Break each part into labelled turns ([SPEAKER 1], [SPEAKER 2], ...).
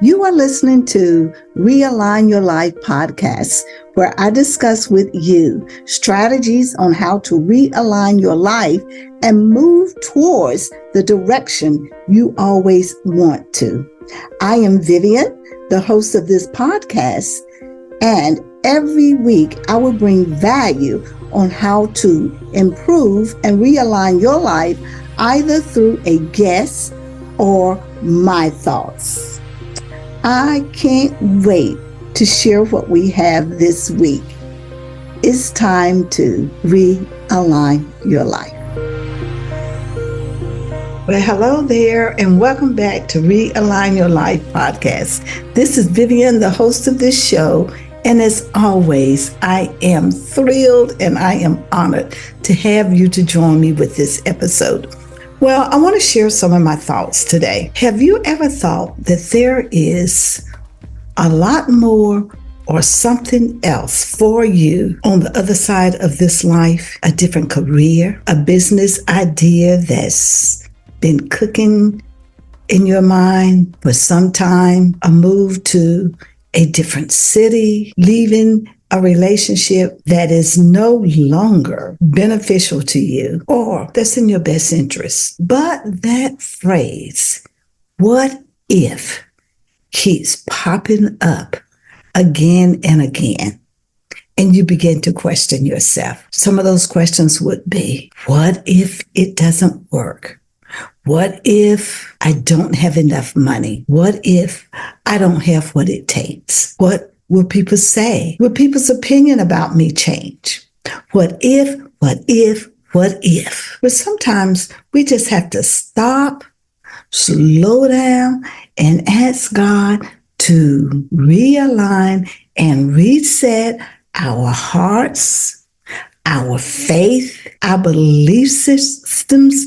[SPEAKER 1] You are listening to Realign Your Life podcast, where I discuss with you strategies on how to realign your life and move towards the direction you always want to. I am Vivian, the host of this podcast, and every week I will bring value on how to improve and realign your life either through a guest or my thoughts. I can't wait to share what we have this week. It's time to realign your life. Well, hello there, and welcome back to Realign Your Life podcast. This is Vivian, the host of this show, and as always, I am thrilled and I am honored to have you to join me with this episode. Well, I want to share some of my thoughts today. Have you ever thought that there is a lot more or something else for you on the other side of this life? A different career, a business idea that's been cooking in your mind for some time, a move to a different city, leaving a relationship that is no longer beneficial to you or that's in your best interest. But that phrase, what if, keeps popping up again and again. And you begin to question yourself. Some of those questions would be, what if it doesn't work? What if I don't have enough money? What if I don't have what it takes? What will people say? Will people's opinion about me change? What if? But sometimes we just have to stop, slow down, and ask God to realign and reset our hearts, our faith, our belief systems,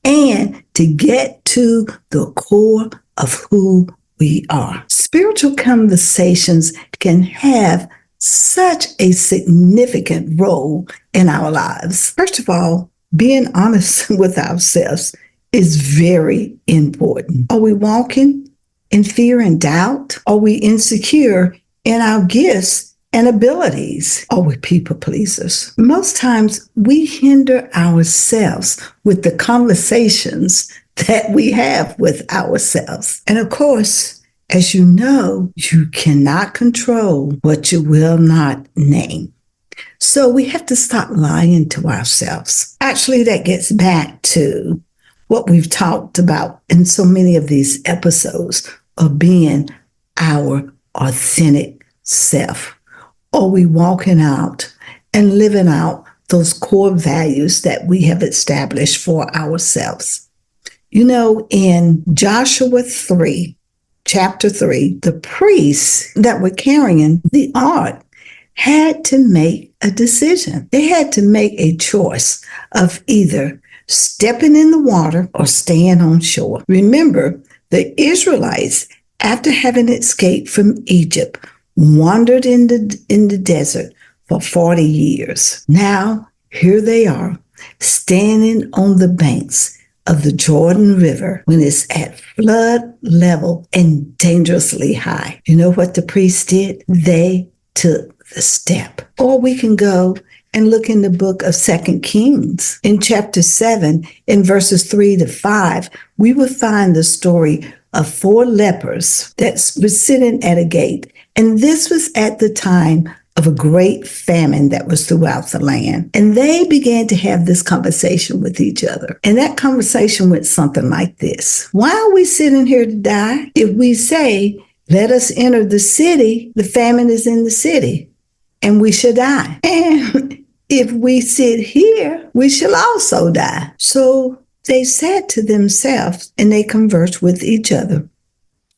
[SPEAKER 1] and to get to the core of who we are. Spiritual conversations can have such a significant role in our lives. First of all, being honest with ourselves is very important. Are we walking in fear and doubt? Are we insecure in our gifts and abilities? Are we people pleasers? Most times we hinder ourselves with the conversations that we have with ourselves. And of course, as you know, you cannot control what you will not name. So we have to stop lying to ourselves. Actually, that gets back to what we've talked about in so many of these episodes of being our authentic self. Are we walking out and living out those core values that we have established for ourselves? You know, in Joshua 3, chapter 3, the priests that were carrying the ark had to make a decision. They had to make a choice of either stepping in the water or staying on shore. Remember, the Israelites, after having escaped from Egypt, wandered in the desert for 40 years. Now, here they are, standing on the banks of the Jordan River when it's at flood level and dangerously high. You know what the priests did? They took the step. Or we can go and look in the book of 2 Kings. In chapter 7, in verses 3-5, we will find the story of 4 lepers that were sitting at a gate. And this was at the time of a great famine that was throughout the land. And they began to have this conversation with each other. And that conversation went something like this. Why are we sitting here to die? If we say, let us enter the city, the famine is in the city, and we shall die. And if we sit here, we shall also die. So they said to themselves, and they conversed with each other.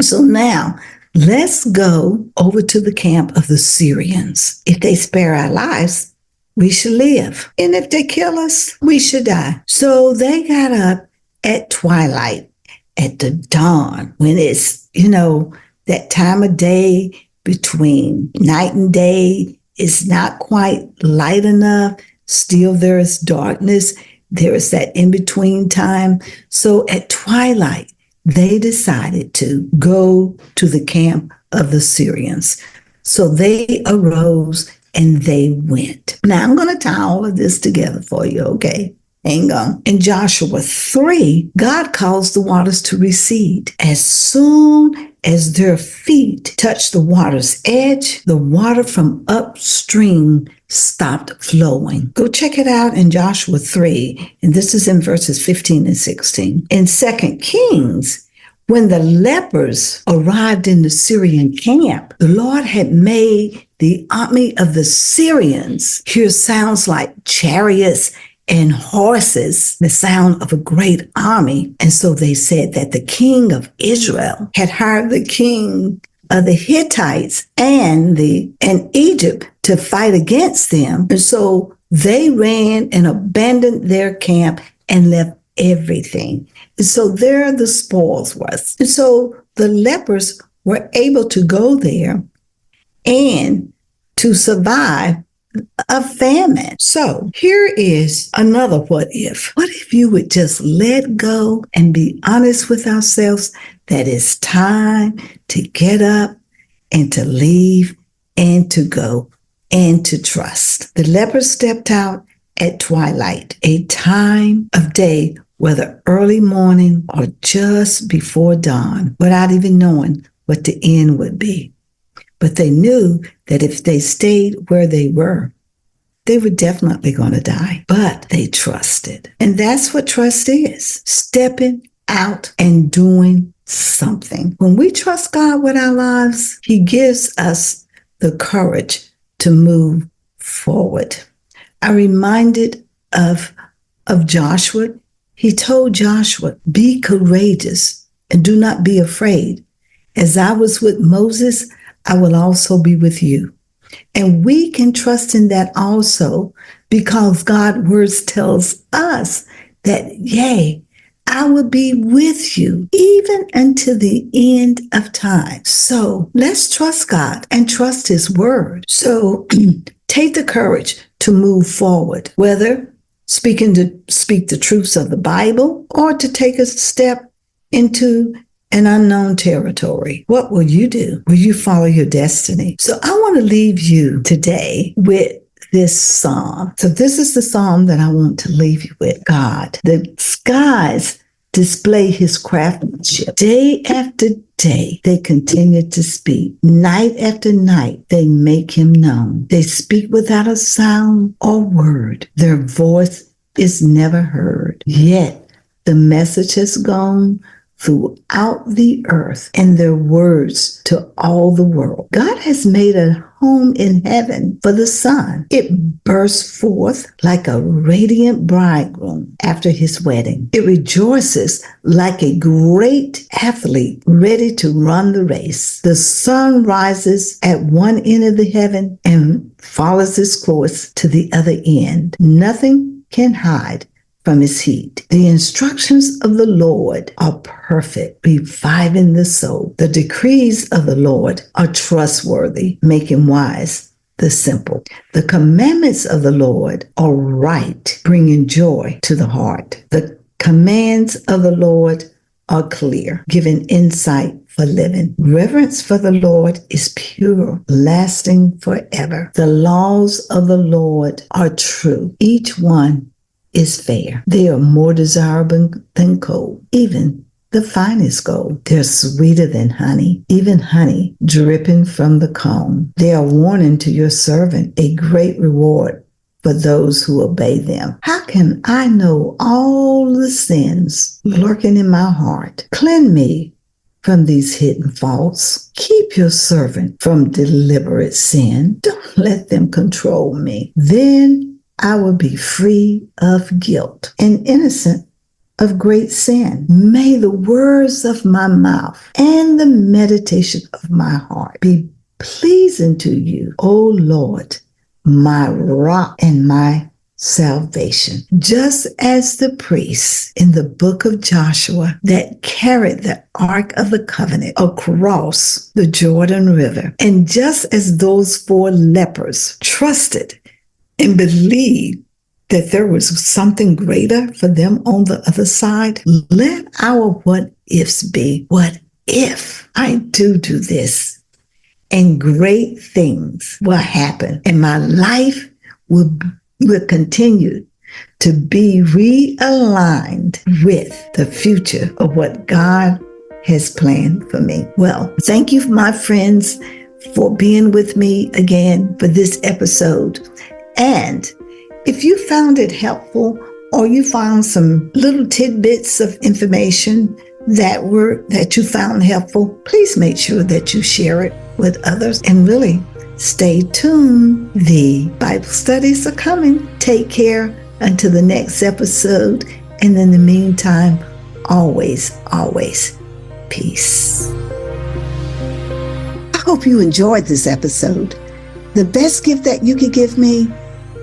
[SPEAKER 1] So now, let's go over to the camp of the Syrians. If they spare our lives, we shall live. And if they kill us, we shall die. So they got up at twilight, at the dawn, when it's, that time of day between night and day is not quite light enough. Still there is darkness. There is that in-between time. So at twilight, they decided to go to the camp of the Syrians. So they arose and they went. Now I'm going to tie all of this together for you, okay? Hang on. In Joshua 3, God caused the waters to recede. As soon as their feet touched the water's edge, the water from upstream stopped flowing. Go check it out in Joshua 3, and this is in verses 15 and 16. In 2 Kings, when the lepers arrived in the Syrian camp, the Lord had made the army of the Syrians hear sounds like chariots and horses, the sound of a great army. And so they said that the king of Israel had hired the king of the Hittites and Egypt to fight against them. And so they ran and abandoned their camp and left everything. And so there the spoils was. And so the lepers were able to go there and to survive a famine. So here is another what if. What if you would just let go and be honest with ourselves that it's time to get up and to leave and to go and to trust. The lepers stepped out at twilight, a time of day, whether early morning or just before dawn, without even knowing what the end would be. But they knew that if they stayed where they were definitely going to die. But they trusted. And that's what trust is. Stepping out and doing something. When we trust God with our lives, He gives us the courage to move forward. I'm reminded of Joshua. He told Joshua, be courageous and do not be afraid. As I was with Moses, I will also be with you. And we can trust in that also because God's words tells us that, yea, I will be with you even until the end of time. So let's trust God and trust His word. So take the courage to move forward, whether speak the truths of the Bible or to take a step into an unknown territory. What will you do? Will you follow your destiny? So I want to leave you today with this psalm. So this is the psalm that I want to leave you with. God, the skies display His craftsmanship. Day after day, they continue to speak. Night after night, they make Him known. They speak without a sound or word. Their voice is never heard. Yet the message has gone throughout the earth and their words to all the world. God has made a home in heaven for the sun. It bursts forth like a radiant bridegroom after his wedding. It rejoices like a great athlete ready to run the race. The sun rises at one end of the heaven and follows its course to the other end. Nothing can hide from His heat. The instructions of the Lord are perfect, reviving the soul. The decrees of the Lord are trustworthy, making wise the simple. The commandments of the Lord are right, bringing joy to the heart. The commands of the Lord are clear, giving insight for living. Reverence for the Lord is pure, lasting forever. The laws of the Lord are true. Each one is fair. They are more desirable than gold, even the finest gold. They're sweeter than honey, even honey dripping from the comb. They are warning to your servant, a great reward for those who obey them. How can I know all the sins lurking in my heart? Cleanse me from these hidden faults. Keep your servant from deliberate sin. Don't let them control me. Then I will be free of guilt and innocent of great sin. May the words of my mouth and the meditation of my heart be pleasing to you, O Lord, my rock and my salvation. Just as the priests in the book of Joshua that carried the Ark of the Covenant across the Jordan River, and just as those 4 lepers trusted and believed that there was something greater for them on the other side. Let our what ifs be, what if I do this and great things will happen and my life will continue to be realigned with the future of what God has planned for me. Well, thank you, my friends, for being with me again for this episode. And if you found it helpful or you found some little tidbits of information that you found helpful, please make sure that you share it with others and really stay tuned. The Bible studies are coming. Take care until the next episode. And in the meantime, always, peace. I hope you enjoyed this episode. The best gift that you could give me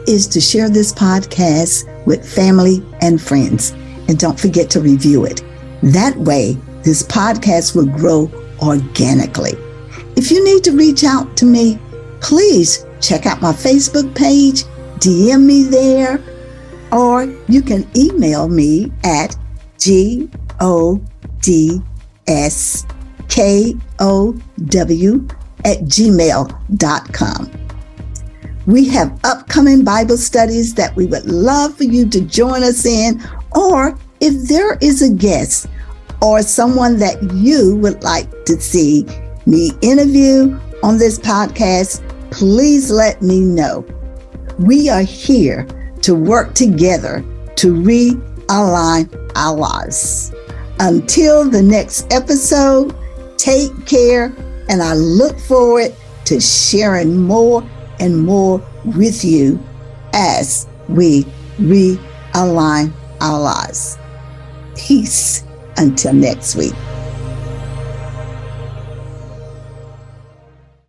[SPEAKER 1] is to share this podcast with family and friends. And don't forget to review it. That way, this podcast will grow organically. If you need to reach out to me, please check out my Facebook page, DM me there, or you can email me at godskow@gmail.com. We have upcoming Bible studies that we would love for you to join us in, or if there is a guest or someone that you would like to see me interview on this podcast, please let me know. We are here to work together to realign our lives. Until the next episode, take care, and I look forward to sharing more and more with you as we realign our lives. Peace until next week.